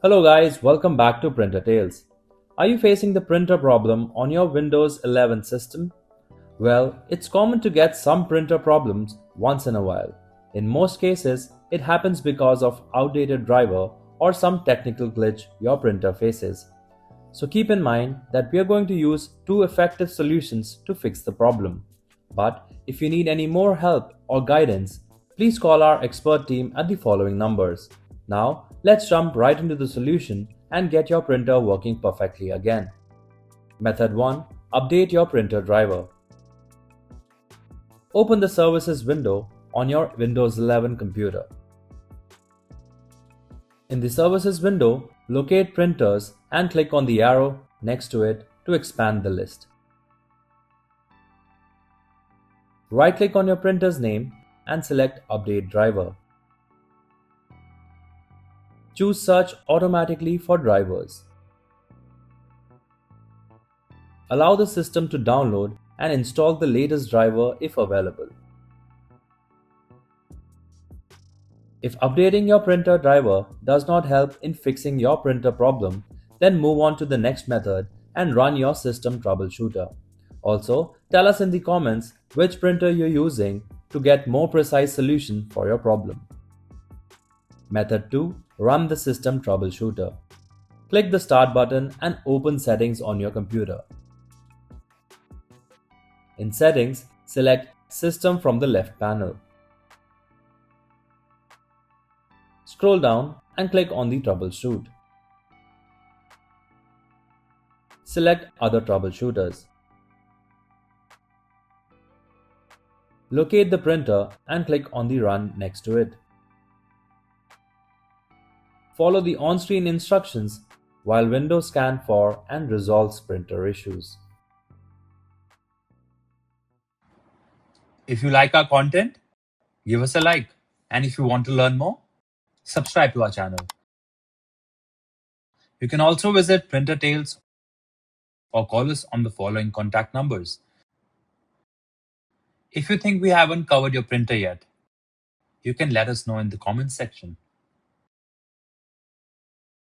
Hello guys, welcome back to Printer Tales. Are you facing the printer problem on your Windows 11 system? Well, it's common to get some printer problems once in a while. In most cases, it happens because of outdated driver or some technical glitch your printer faces. So keep in mind that we are going to use two effective solutions to fix the problem. But if you need any more help or guidance, please call our expert team at the following numbers. Now, let's jump right into the solution and get your printer working perfectly again. Method 1. Update your printer driver. Open the Services window on your Windows 11 computer. In the Services window, locate Printers and click on the arrow next to it to expand the list. Right-click on your printer's name and select Update Driver. Choose Search automatically for drivers. Allow the system to download and install the latest driver if available. If updating your printer driver does not help in fixing your printer problem, then move on to the next method and run your system troubleshooter. Also, tell us in the comments which printer you're using to get more precise solution for your problem. Method 2. Run the system troubleshooter. Click the Start button and open Settings on your computer. In Settings, select System from the left panel. Scroll down and click on the Troubleshoot. Select Other Troubleshooters. Locate the printer and click on the Run next to it. Follow the on-screen instructions while Windows scan for and resolves printer issues. If you like our content, give us a like. And if you want to learn more, subscribe to our channel. You can also visit Printer Tales or call us on the following contact numbers. If you think we haven't covered your printer yet, you can let us know in the comments section.